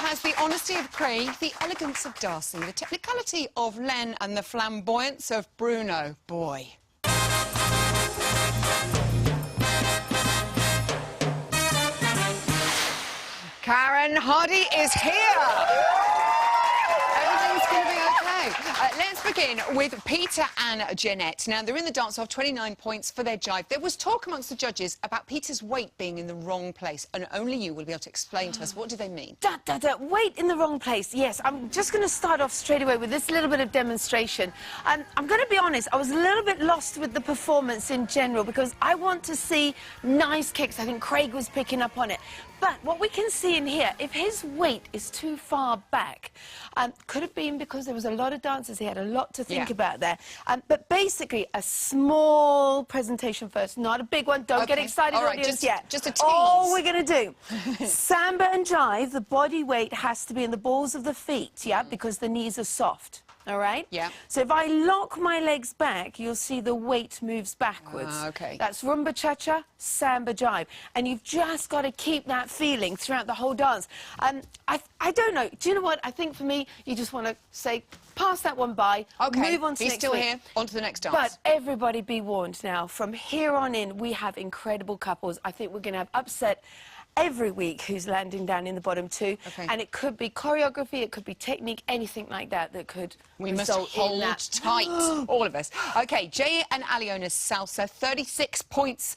has the honesty of Craig, the elegance of Darcy, the technicality of Len and the flamboyance of Bruno. Boy. Karen Hardy is here. Everything's going to be okay. Let's begin with Peter and Jeanette. Now, they're in the dance off, 29 points for their jive. There was talk amongst the judges about Peter's weight being in the wrong place, and only you will be able to explain to us. What do they mean? Weight in the wrong place, yes. I'm just going to start off straight away with this little bit of demonstration. I'm going to be honest, I was a little bit lost with the performance in general because I want to see nice kicks. I think Craig was picking up on it. But what we can see in here, if his weight is too far back, could have been because there was a lot of dancers. He had a lot to think about there. But basically, a small presentation first, not a big one. Don't get excited, audience, yet. Just a tease. All we're going to do. Samba and jive, the body weight has to be in the balls of the feet, because the knees are soft. All right? Yeah. So if I lock my legs back, you'll see the weight moves backwards. Okay. That's rumba cha-cha, samba jive. And you've just got to keep that feeling throughout the whole dance. I don't know. Do you know what? I think for me, you just want to say, pass that one by, move on to be next still week. here, on to the next dance. But everybody be warned now. From here on in, we have incredible couples. I think we're going to have upset every week who's landing down in the bottom two. And it could be choreography, it could be technique, anything like that that could result in that. Tight, all of us. OK, Jay and Aliona's salsa, 36 points.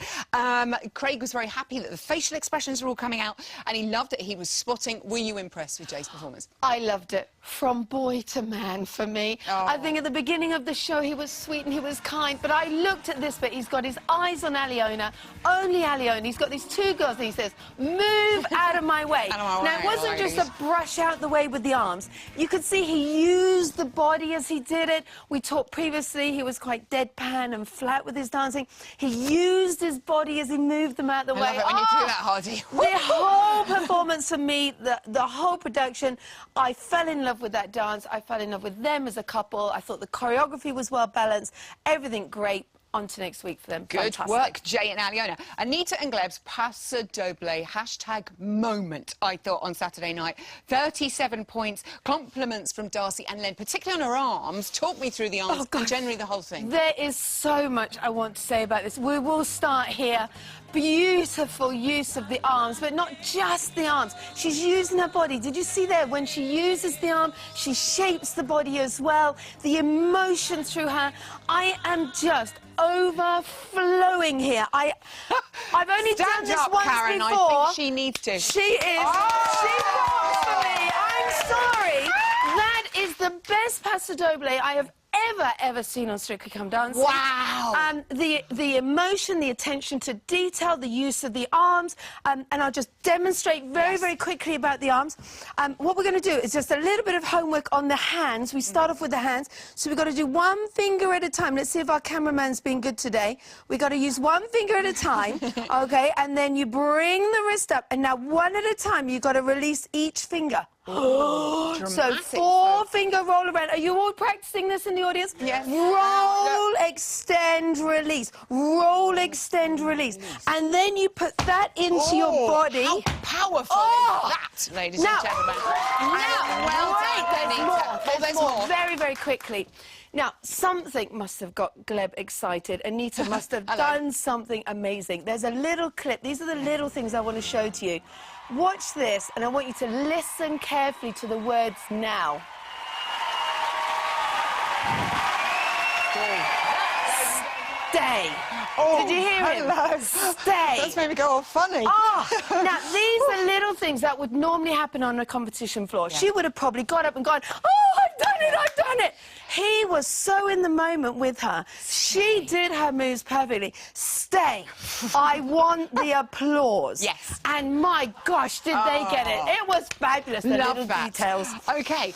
Craig was very happy that the facial expressions were all coming out, and he loved that he was spotting. Were you impressed with Jay's performance? I loved it. From boy to man for me. I think at the beginning of the show he was sweet and he was kind, but I looked at this bit, he's got his eyes on Aliona, only Aliona. He's got these two girls and he says, move out of my way. Now, it wasn't just a brush out the way with the arms. You could see he used the body as he did it. We talked previously, he was quite deadpan and flat with his dancing. He used his body as he moved them out the way. I love it when you do that, Hardy. The whole performance for me, the whole production, I fell in love with that dance. I fell in love with them as a couple. I thought the choreography was well balanced. Everything great. On to next week for them. Good work, Jay and Aliona. Anita and Gleb's Paso Doble #moment, I thought, on Saturday night. 37 points. Compliments from Darcy and Len, particularly on her arms. Talk me through the arms and generally the whole thing. There is so much I want to say about this. We will start here. Beautiful use of the arms, but not just the arms. She's using her body. Did you see there? When she uses the arm, she shapes the body as well. The emotion through her. I am just overflowing here. I've only done this once Karen, before. I think she needs to. She is. She walks for me. I'm sorry. That is the best Paso Doble I have ever seen on Strictly Come Dancing. Wow! The emotion, the attention to detail, the use of the arms, and I'll just demonstrate very quickly about the arms. What we're going to do is just a little bit of homework on the hands. We start off with the hands, so we've got to do one finger at a time. Let's see if our cameraman's been good today. We've got to use one finger at a time, okay? And then you bring the wrist up, and now one at a time, you've got to release each finger. So 4-finger roll around. Are you all practicing this in the audience? Yes. Roll, extend, release. Roll, extend, release. And then you put that into your body. How powerful is that, ladies and gentlemen? There's more. Very quickly. Now, something must have got Gleb excited. Anita must have done something amazing. There's a little clip. These are the little things I want to show to you. Watch this, and I want you to listen carefully to the words now. Stay. Did you hear him? Stay. That's made me go all funny. Now, these are little things that would normally happen on a competition floor. She would have probably got up and gone, oh, I've done it, I've done it. He was so in the moment with her. She did her moves perfectly. Stay. I want the applause. Yes. And my gosh, did they get it. It was fabulous, the little details. OK,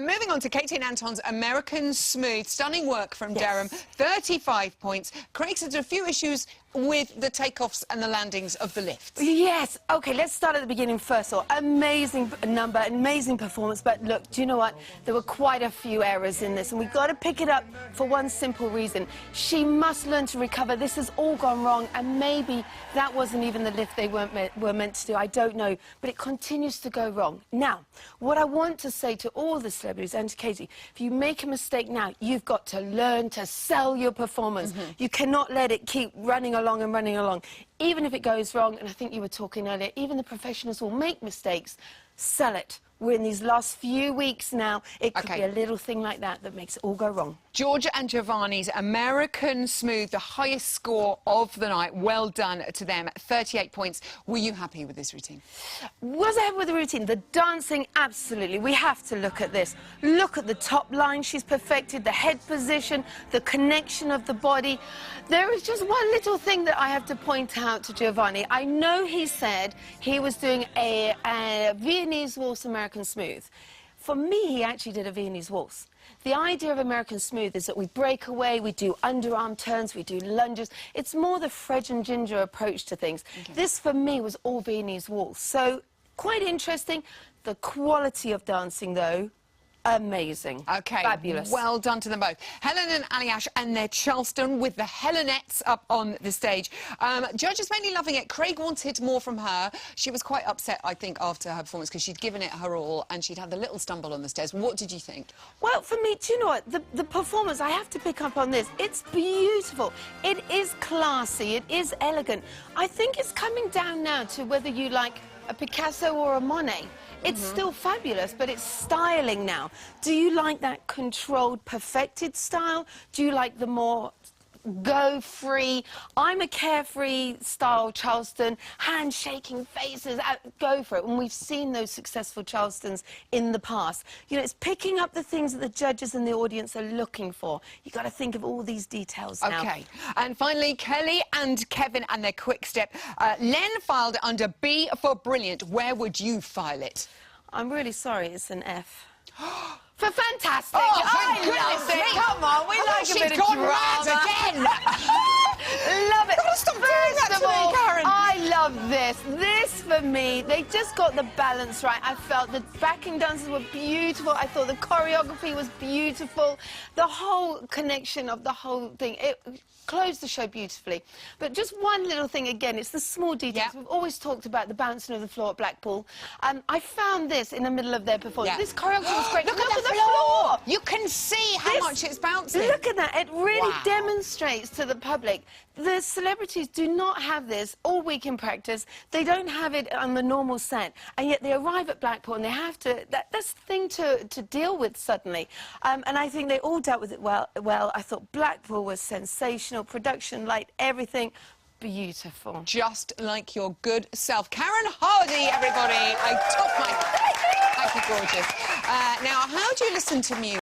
moving on to Katie and Anton's American Smooth. Stunning work from Durham. 35 points. Craig said there are a few issues with the takeoffs and the landings of the lifts. Yes. OK, let's start at the beginning first of all. Amazing number, amazing performance. But look, do you know what? There were quite a few errors in this. and we've got to pick it up for one simple reason. She must learn to recover. This has all gone wrong, and maybe that wasn't even the lift they were meant to do. I don't know, but it continues to go wrong. Now, what I want to say to all the celebrities and to Katie, if you make a mistake now, you've got to learn to sell your performance. You cannot let it keep running along and running along. Even if it goes wrong, and I think you were talking earlier, even the professionals will make mistakes. Sell it. We're in these last few weeks now. It could be a little thing like that that makes it all go wrong. Georgia and Giovanni's American Smooth, the highest score of the night. Well done to them. 38 points. Were you happy with this routine? Was I happy with the routine? The dancing, absolutely. We have to look at this. Look at the top line she's perfected, the head position, the connection of the body. There is just one little thing that I have to point out to Giovanni. I know he said he was doing a Viennese waltz American Smooth. For me, he actually did a Viennese waltz. The idea of American Smooth is that we break away, we do underarm turns, we do lunges. It's more the Fred and Ginger approach to things. This, for me, was all Viennese waltz. So, quite interesting. The quality of dancing, though, amazing. Okay. Fabulous. Well done to them both. Helen and Aliash and their Charleston with the Helenettes up on the stage. Judges mainly loving it. Craig wanted more from her. She was quite upset, I think, after her performance because she'd given it her all and she'd had the little stumble on the stairs. What did you think? Well, for me, do you know what? The performance, I have to pick up on this. It's beautiful. It is classy. It is elegant. I think it's coming down now to whether you like a Picasso or a Monet. It's still fabulous, but it's styling now. Do you like that controlled, perfected style? Do you like the more go free? I'm a carefree style Charleston, hand-shaking faces, go for it. And we've seen those successful Charlestons in the past. You know, it's picking up the things that the judges and the audience are looking for. You've got to think of all these details now. OK. And finally, Kelly and Kevin and their quick step. Len filed it under B for brilliant. Where would you file it? I'm really sorry, it's an F. For fantastic! Oh, I for love goodness it! sake. Come on, we like a bit of drama. Again. Love it. Stop doing that First to of me, all, Karen. I love this. This, for me, they just got the balance right. I felt the backing dances were beautiful. I thought the choreography was beautiful. The whole connection of the whole thing, it closed the show beautifully. But just one little thing, again, it's the small details. We've always talked about the bouncing of the floor at Blackpool. I found this in the middle of their performance. This choreography was great. Look at the floor. You can see how much it's bouncing. Look at that. It really demonstrates to the public. The celebrities do not have this all week in practice. They don't have it on the normal set. And yet they arrive at Blackpool and they have to... That's the thing to deal with suddenly. And I think they all dealt with it well. I thought Blackpool was sensational. Production, light, everything. Beautiful. Just like your good self. Karen Hardy, everybody. I took my... Thank you, gorgeous. Now, how do you listen to music?